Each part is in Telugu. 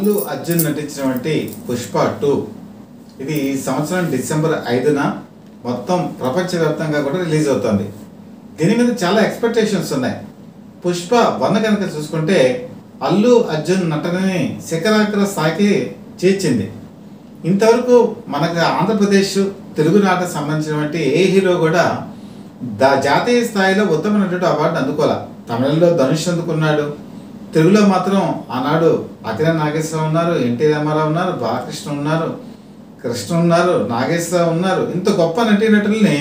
అల్లు అర్జున్ నటించినటువంటి పుష్ప 2 ఇది ఈ సంవత్సరం డిసెంబర్ 5న మొత్తం ప్రపంచవ్యాప్తంగా కూడా రిలీజ్ అవుతుంది. దీని మీద చాలా ఎక్స్పెక్టేషన్స్ ఉన్నాయి. పుష్ప 1 కనుక చూసుకుంటే అల్లు అర్జున్ నటనని శిఖరాగ్ర స్థాయికి చేర్చింది. ఇంతవరకు మనకు ఆంధ్రప్రదేశ్ తెలుగునాట సంబంధించినటువంటి ఏ హీరో కూడా జాతీయ స్థాయిలో ఉత్తమ నటుడు అవార్డు అందుకోలే. తమిళంలో ధనుష్ అందుకున్నాడు, తెలుగులో మాత్రం ఆనాడు అఖిల నాగేశ్వరరావు ఉన్నారు, ఎన్టీ రామారావు ఉన్నారు, బాలకృష్ణ ఉన్నారు, కృష్ణ ఉన్నారు, నాగేశ్వరరావు ఉన్నారు. ఇంత గొప్ప నటీనటుల్ని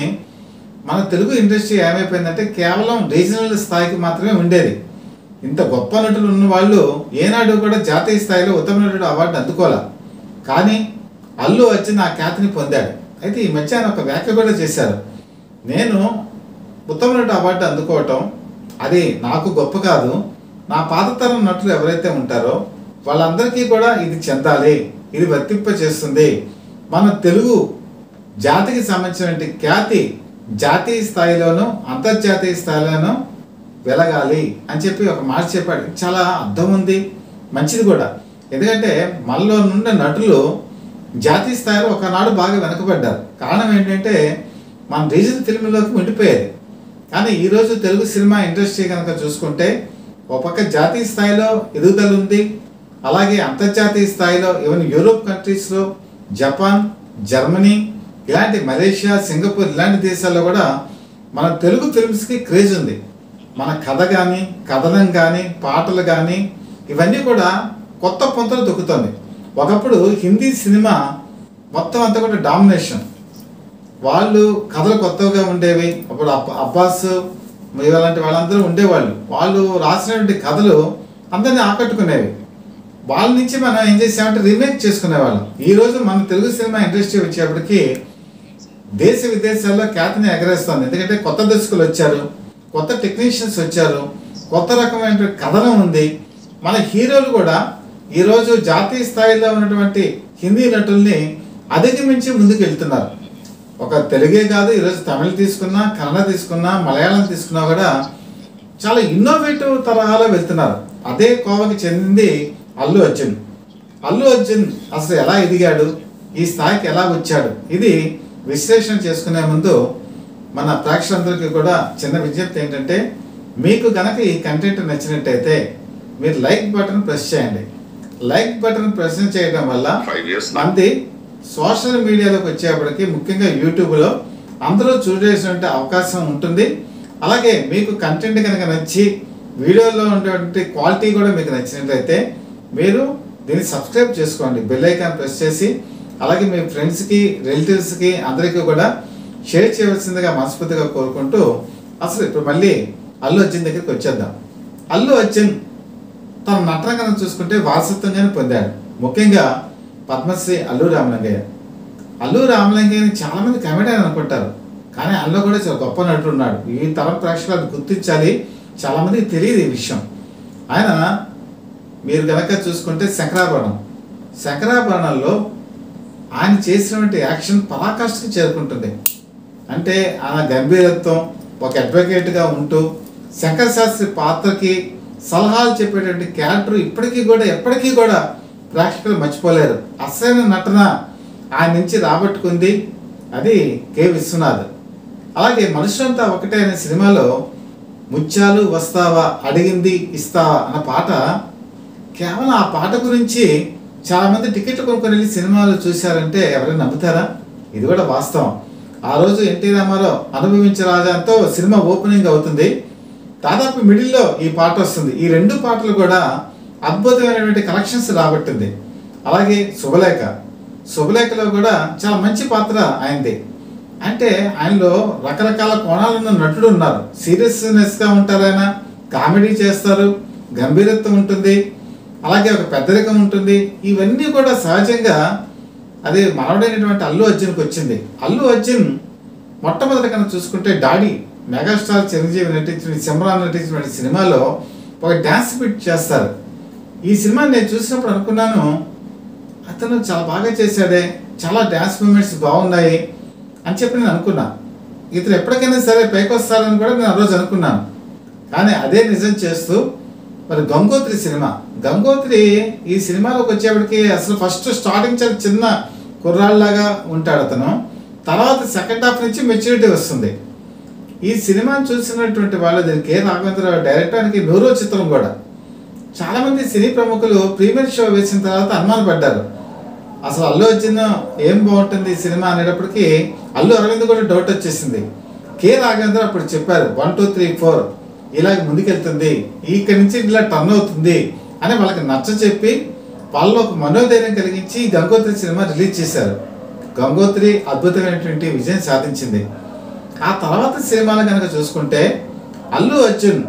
మన తెలుగు ఇండస్ట్రీ ఏమైపోయిందంటే కేవలం రీజనల్ స్థాయికి మాత్రమే ఉండేది. ఇంత గొప్ప నటులు ఉన్న వాళ్ళు ఏనాడు కూడా జాతీయ స్థాయిలో ఉత్తమ నటుడు అవార్డు అందుకోలే. కానీ అల్లు అర్జున్ ఆ ఖ్యాతిని పొందాడు. అయితే ఈ మధ్య ఆయన ఒక వ్యాఖ్య కూడా చేశారు, నేను ఉత్తమ నటుడు అవార్డు అందుకోవటం అది నాకు గొప్ప కాదు, నా పాతతరం నటులు ఎవరైతే ఉంటారో వాళ్ళందరికీ కూడా ఇది చెందాలి, ఇది వర్తింప చేస్తుంది, మన తెలుగు జాతికి సంబంధించిన ఖ్యాతి జాతీయ స్థాయిలోనూ అంతర్జాతీయ స్థాయిలోనూ వెలగాలి అని చెప్పి ఒక మాట చెప్పాడు. చాలా అర్థం ఉంది, మంచిది కూడా. ఎందుకంటే మనలో నుండి నటులు జాతీయ స్థాయిలో ఒకనాడు బాగా వెనకబడ్డారు. కారణం ఏంటంటే మన రీజనల్ ఫిల్మ్లోకి ఉండిపోయేది. కానీ ఈరోజు తెలుగు సినిమా ఇండస్ట్రీ కనుక చూసుకుంటే ఒక పక్క జాతీయ స్థాయిలో ఎదుగుదల ఉంది, అలాగే అంతర్జాతీయ స్థాయిలో ఈవెన్ యూరోప్ కంట్రీస్లో జపాన్, జర్మనీ, ఇలాంటి మలేషియా, సింగపూర్ ఇలాంటి దేశాల్లో కూడా మన తెలుగు ఫిల్మ్స్కి క్రేజ్ ఉంది. మన కథ కానీ, కథనం కానీ, పాటలు కానీ ఇవన్నీ కూడా కొత్త పొంతలు దొక్కుతుంది. ఒకప్పుడు హిందీ సినిమా మొత్తం అంతా కూడా డామినేషన్, వాళ్ళు కథలు కొత్తగా ఉండేవి. అప్పుడు అబ్బాస్ ఇలాంటి వాళ్ళందరూ ఉండేవాళ్ళు. వాళ్ళు రాసినటువంటి కథలు అందరినీ ఆకట్టుకునేవి. వాళ్ళ నుంచి మనం ఏం చేసామంటే రీమేక్ చేసుకునేవాళ్ళం. ఈరోజు మన తెలుగు సినిమా ఇండస్ట్రీ వచ్చేప్పటికి దేశ విదేశాల్లో ఖ్యాతిని ఎగరేస్తుంది. ఎందుకంటే కొత్త దర్శకులు వచ్చారు, కొత్త టెక్నీషియన్స్ వచ్చారు, కొత్త రకమైన కథనం ఉంది. మన హీరోలు కూడా ఈరోజు జాతీయ స్థాయిలో ఉన్నటువంటి హిందీ నటుల్ని అధిగమించి ముందుకు వెళ్తున్నారు. ఒక తెలుగే కాదు, ఈరోజు తమిళ తీసుకున్నా, కన్నడ తీసుకున్నా, మలయాళం తీసుకున్నా కూడా చాలా ఇన్నోవేటివ్ తరహాలో వెళ్తున్నారు. అదే కోవకి చెందింది అల్లు అర్జున్. అల్లు అర్జున్ అసలు ఎలా ఎదిగాడు, ఈ స్థాయికి ఎలా వచ్చాడు, ఇది విశ్లేషణ చేసుకునే ముందు మన ప్రేక్షకులందరికీ కూడా చిన్న విజ్ఞప్తి ఏంటంటే, మీకు కనుక ఈ కంటెంట్ నచ్చినట్టయితే మీరు లైక్ బటన్ ప్రెస్ చేయండి. లైక్ బటన్ ప్రెస్ చేయడం వల్ల మంది సోషల్ మీడియాలోకి వచ్చేప్పటికి ముఖ్యంగా యూట్యూబ్లో అందరూ చూడేసినటువంటి అవకాశం ఉంటుంది. అలాగే మీకు కంటెంట్ కనుక నచ్చి వీడియోలో ఉండేటువంటి క్వాలిటీ కూడా మీకు నచ్చినట్లయితే మీరు దీన్ని సబ్స్క్రైబ్ చేసుకోండి, బెల్ ఐకాన్ ప్రెస్ చేసి. అలాగే మీ ఫ్రెండ్స్కి, రిలేటివ్స్కి అందరికీ కూడా షేర్ చేయవలసిందిగా మనస్ఫూర్తిగా కోరుకుంటూ అసలు ఇప్పుడు మళ్ళీ అల్లు అర్జున్ దగ్గరికి వచ్చేద్దాం. అల్లు అర్జున్ తన నటన కనుక చూసుకుంటే వారసత్వంగానే పొందాడు. ముఖ్యంగా పద్మశ్రీ అల్లు రామలింగయ్య. అల్లు రామలింగయ్యని చాలామంది కమెడియన్ అనుకుంటారు, కానీ అందులో కూడా చాలా గొప్ప నటుడు ఉన్నాడు. ఈ తరం ప్రేక్షకులు గుర్తించాలి, చాలామందికి తెలియదు ఈ విషయం. ఆయన మీరు కనుక చూసుకుంటే శంకరాభరణంలో ఆయన చేసినటువంటి యాక్షన్ పరాకాష్ఠకి చేరుకుంటుంది. అంటే ఆయన గంభీరత్వం, ఒక అడ్వకేట్గా ఉంటూ శంకర శాస్త్రి పాత్రకి సలహాలు చెప్పేటువంటి క్యారెక్టర్ ఎప్పటికీ కూడా ప్రేక్షకులు మర్చిపోలేరు. అసలైన నటన ఆయన నుంచి రాబట్టుకుంది అది కె విశ్వనాథ్. అలాగే మనుషులంతా ఒకటే అనే సినిమాలో ముత్యాలు వస్తావా, అడిగింది ఇస్తావా అన్న పాట, కేవలం ఆ పాట గురించి చాలామంది టికెట్లు కొనుక్కొని వెళ్ళి సినిమాలు చూశారంటే ఎవరైనా నమ్ముతారా? ఇది కూడా వాస్తవం. ఆ రోజు ఎన్టీ రామారావు అనుభవించే రాజాతో సినిమా ఓపెనింగ్ అవుతుంది. దాదాపు మిడిల్లో ఈ పాట వస్తుంది. ఈ రెండు పాటలు కూడా అద్భుతమైనటువంటి కలెక్షన్స్ రాబట్టింది. అలాగే శుభలేఖలో కూడా చాలా మంచి పాత్ర ఆయనది. అంటే ఆయనలో రకరకాల కోణాలున్న నటుడు ఉన్నారు. సీరియస్నెస్గా ఉంటారు, ఆయన కామెడీ చేస్తారు, గంభీరత్వం ఉంటుంది, అలాగే ఒక పెద్దరికం ఉంటుంది. ఇవన్నీ కూడా సహజంగా అది మనవడైనటువంటి అల్లు అర్జున్కి వచ్చింది. అల్లు అర్జున్ మొట్టమొదటి కన్నా చూసుకుంటే డాడీ మెగాస్టార్ చిరంజీవి నటించిన, సిమ్రాన్ నటించిన సినిమాలో ఒక డ్యాన్స్ బిట్ చేస్తారు. ఈ సినిమాని నేను చూసినప్పుడు అనుకున్నాను, అతను చాలా బాగా చేశాడే, చాలా డ్యాన్స్ మూమెంట్స్ బాగున్నాయి అని చెప్పి నేను అనుకున్నా. ఇతను ఎప్పటికైనా సరే పైకి వస్తారని కూడా నేను ఆ రోజు అనుకున్నాను. కానీ అదే నిజం చేస్తూ మరి గంగోత్రి సినిమా గంగోత్రి ఈ సినిమాలోకి వచ్చేప్పటికి అసలు ఫస్ట్ స్టార్టింగ్ చాలా చిన్న కుర్రాళ్ళలాగా ఉంటాడు అతను. తర్వాత సెకండ్ హాఫ్ నుంచి మెచ్యూరిటీ వస్తుంది. ఈ సినిమాని చూసినటువంటి వాళ్ళు, దీనికి కె రాఘవేంద్రరావు డైరెక్టర్కి 100వ చిత్రం కూడా. చాలామంది సినీ ప్రముఖులు ప్రీమియర్ షో వేసిన తర్వాత అనుమానపడ్డారు, అసలు అల్లు అర్జున్ ఏం బాగుంటుంది ఈ సినిమా అనేటప్పటికి అల్లు అరవింద్ కూడా డౌట్ వచ్చేసింది. కె రాఘవేంద్ర అప్పుడు చెప్పారు 1, 2, 3, 4 ఇలాగ ముందుకెళ్తుంది, ఇక్కడి నుంచి ఇలా టర్న్ అవుతుంది అని వాళ్ళకి నచ్చ చెప్పి వాళ్ళలో ఒక మనోధైర్యం కలిగించి గంగోత్రి సినిమా రిలీజ్ చేశారు. గంగోత్రి అద్భుతమైనటువంటి విజయం సాధించింది. ఆ తర్వాత సినిమాలు కనుక చూసుకుంటే అల్లు అర్జున్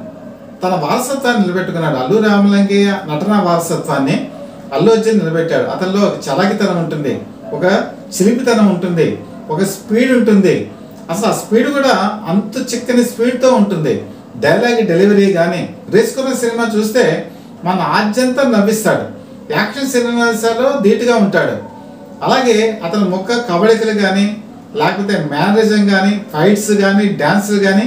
తన వారసత్వాన్ని నిలబెట్టుకున్నాడు. అల్లు రామలింగయ్య నటనా వారసత్వాన్ని అల్లు అర్జున్ నిలబెట్టాడు. అతనిలో ఒక చలాకితనం ఉంటుంది, ఒక చిలిపితనం ఉంటుంది, ఒక స్పీడ్ ఉంటుంది. అసలు ఆ స్పీడ్ కూడా అంత చిక్కని స్పీడ్తో ఉంటుంది. డైలాగ్ డెలివరీ కానీ, రేసుకున్న సినిమా చూస్తే మన ఆద్యంతా నవ్విస్తాడు. యాక్షన్ సినిమాలో ధీటుగా ఉంటాడు. అలాగే అతని ముఖ కవళికలు కానీ, లేకపోతే మేనరిజం కానీ, ఫైట్స్ కానీ, డ్యాన్సులు కానీ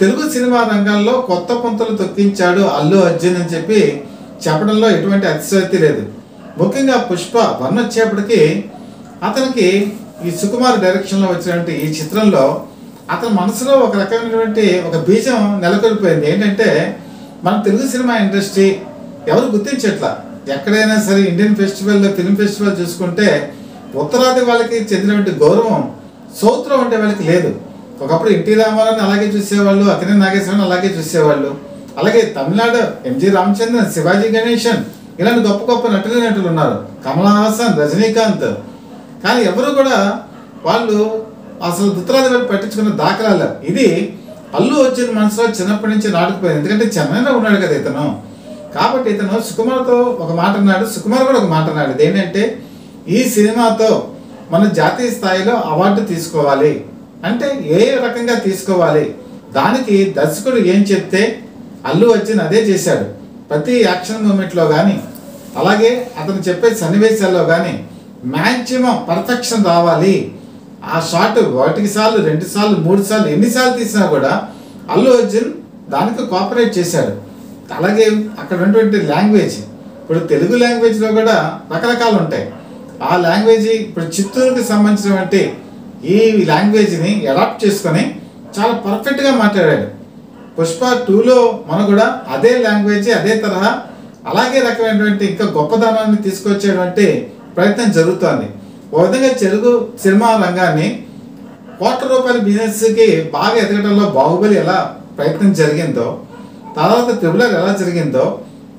తెలుగు సినిమా రంగంలో కొత్త పుంతలు తొక్కించాడు అల్లు అర్జున్ అని చెప్పి చెప్పడంలో ఎటువంటి అతిశయోక్తి లేదు. ముఖ్యంగా పుష్ప 1 వచ్చేప్పటికి అతనికి ఈ సుకుమార్ డైరెక్షన్లో వచ్చినటువంటి ఈ చిత్రంలో అతని మనసులో ఒక రకమైనటువంటి ఒక బీజం నెలకొల్పోయింది. ఏంటంటే మన తెలుగు సినిమా ఇండస్ట్రీ ఎవరు గుర్తించట్లా. ఎక్కడైనా సరే ఇండియన్ ఫెస్టివల్లో, ఫిల్మ్ ఫెస్టివల్ చూసుకుంటే ఉత్తరాది వాళ్ళకి చెందినటువంటి గౌరవం సౌత్లో ఉండే వాళ్ళకి లేదు. ఒకప్పుడు ఎన్టీ రామారావుని అలాగే చూసేవాళ్ళు, అక్కినేని నాగేశ్వరరావుని అలాగే చూసేవాళ్ళు. అలాగే తమిళనాడు ఎంజి రామచంద్రన్, శివాజీ గణేశన్ ఇలాంటి గొప్ప గొప్ప నటులు ఉన్నారు, కమల్ హాసన్, రజనీకాంత్. కానీ ఎవరు కూడా వాళ్ళు అసలు ఉత్తరాది వాళ్ళు పట్టించుకున్న దాఖలాలు. ఇది అల్లు అర్జున్ మనసులో చిన్నప్పటి నుంచి నాటుకుపోయింది. ఎందుకంటే చెన్నైలో ఉన్నాడు కదా ఇతను. కాబట్టి ఇతను సుకుమార్తో ఒక మాట అన్నాడు, సుకుమార్ కూడా ఒక మాట అన్నాడు. ఏంటంటే ఈ సినిమాతో మన జాతీయ స్థాయిలో అవార్డు తీసుకోవాలి అంటే ఏ రకంగా తీసుకోవాలి, దానికి దర్శకుడు ఏం చెప్తే అల్లు అర్జున్ అదే చేశాడు. ప్రతి యాక్షన్ మూమెంట్లో కానీ, అలాగే అతను చెప్పే సన్నివేశాల్లో కానీ మ్యాక్సిమం పర్ఫెక్షన్ రావాలి. ఆ షాట్ 1 సార్లు 2 సార్లు 3 సార్లు ఎన్నిసార్లు తీసినా కూడా అల్లు అర్జున్ దానికి కోఆపరేట్ చేశాడు. అలాగే అక్కడ ఉన్నటువంటి లాంగ్వేజ్, ఇప్పుడు తెలుగు లాంగ్వేజ్లో కూడా రకరకాలు ఉంటాయి. ఆ లాంగ్వేజ్ ఇప్పుడు చిత్తూరుకి సంబంధించినటువంటి ఈ లాంగ్వేజ్ని అడాప్ట్ చేసుకొని చాలా పర్ఫెక్ట్గా మాట్లాడాడు. పుష్ప 2లో మనం కూడా అదే లాంగ్వేజ్, అదే తరహా, అలాగే రకమైనటువంటి ఇంకా గొప్పదనాన్ని తీసుకొచ్చేటువంటి ప్రయత్నం జరుగుతోంది. ఓ విధంగా తెలుగు సినిమా రంగాన్ని ₹1,00,00,000 బిజినెస్కి బాగా ఎదగడంలో బాహుబలి ఎలా ప్రయత్నం జరిగిందో, తర్వాత ట్రిబులర్ ఎలా జరిగిందో,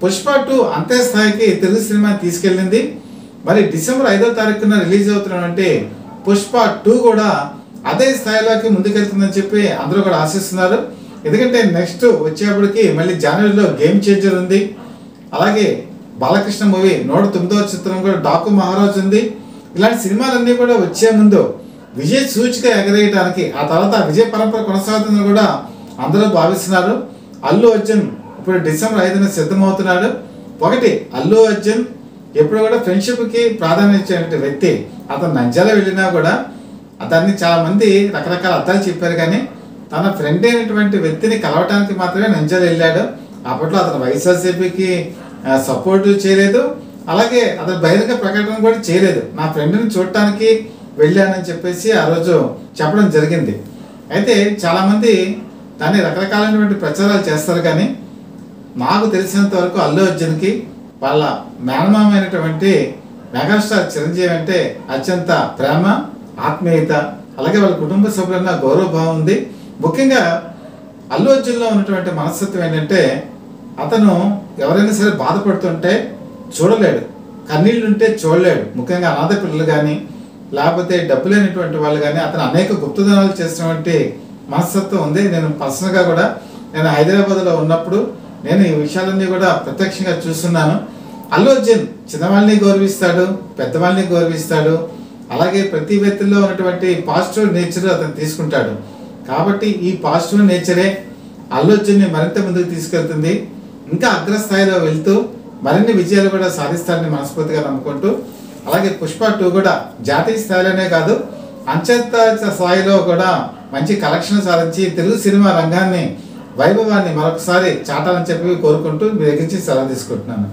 పుష్ప 2 అంతే స్థాయికి తెలుగు సినిమా తీసుకెళ్ళింది. మరి డిసెంబర్ 5వ తారీఖున రిలీజ్ అవుతున్నటువంటి పుష్ప 2 కూడా అదే స్థాయిలోకి ముందుకెళ్తుందని చెప్పి అందరూ కూడా ఆశిస్తున్నారు. ఎందుకంటే నెక్స్ట్ వచ్చేప్పటికి మళ్ళీ జనవరిలో గేమ్ చేంజర్ ఉంది. అలాగే బాలకృష్ణ మూవీ 109వ చిత్రం కూడా డాకు మహారాజ్ ఉంది. ఇలాంటి సినిమాలన్నీ కూడా వచ్చే ముందు విజయ సూచిక ఎగరేయడానికి, ఆ తర్వాత విజయ పరంపర కొనసాగుతుందని కూడా అందరూ భావిస్తున్నారు. అల్లు అర్జున్ ఇప్పుడు డిసెంబర్ 5న సిద్ధమవుతున్నాడు. ఒకటి, అల్లు అర్జున్ ఎప్పుడు కూడా ఫ్రెండ్షిప్కి ప్రాధాన్యత ఇచ్చే వ్యక్తి. అతను నంద్యాల వెళ్ళినా కూడా దాన్ని చాలామంది రకరకాల అర్థాలు చెప్పారు, కానీ తన ఫ్రెండ్ అయినటువంటి వ్యక్తిని కలవటానికి మాత్రమే నంద్యాల వెళ్ళాడు. అప్పట్లో అతను వైఎస్ఆర్సీపీకి సపోర్ట్ చేయలేదు, అలాగే అతను బహిరంగ ప్రకటన కూడా చేయలేదు. నా ఫ్రెండ్ని చూడటానికి వెళ్ళానని చెప్పేసి ఆ రోజు చెప్పడం జరిగింది. అయితే చాలామంది దాన్ని రకరకాలైనటువంటి ప్రచారాలు చేస్తారు, కానీ నాకు తెలిసినంత వరకు అల్లు అర్జున్కి వాళ్ళ మేనమామైనటువంటి మెగాస్టార్ చిరంజీవి అంటే అత్యంత ప్రేమ, ఆత్మీయత, అలాగే వాళ్ళ కుటుంబ సభ్యులన్న గౌరవభావం ఉంది. ముఖ్యంగా అల్లు అర్జున్లో ఉన్నటువంటి మనస్తత్వం ఏంటంటే అతను ఎవరైనా సరే బాధపడుతుంటే చూడలేడు, కన్నీళ్ళుంటే చూడలేడు. ముఖ్యంగా అనాథ పిల్లలు కానీ, లేకపోతే డబ్బు లేనటువంటి వాళ్ళు కానీ అతను అనేక గుప్తధనాలు చేసినటువంటి మనస్తత్వం ఉంది. నేను పర్సనల్గా కూడా నేను హైదరాబాద్లో ఉన్నప్పుడు నేను ఈ విషయాలన్నీ కూడా ప్రత్యక్షంగా చూస్తున్నాను. అల్లు అర్జున్ చిన్నవాళ్ళని గౌరవిస్తాడు, పెద్దవాళ్ళని గౌరవిస్తాడు, అలాగే ప్రతి వ్యక్తిలో ఉన్నటువంటి పాజిటివ్ నేచర్ అతను తీసుకుంటాడు. కాబట్టి ఈ పాజిటివ్ నేచరే అల్లు అర్జున్ని మరింత ముందుకు తీసుకెళ్తుంది. ఇంకా అగ్రస్థాయిలో వెళ్తూ మరిన్ని విజయాలు కూడా సాధిస్తారని మనస్ఫూర్తిగా నమ్ముకుంటూ, అలాగే పుష్ప 2 కూడా జాతీయ స్థాయిలోనే కాదు అంతర్జాతీయ స్థాయిలో కూడా మంచి కలెక్షన్ సాధించి తెలుగు సినిమా రంగాన్ని వైభవాన్ని మరొకసారి చాటాలని చెప్పి కోరుకుంటూ మీ దగ్గర నుంచి సెలవు తీసుకుంటున్నాను.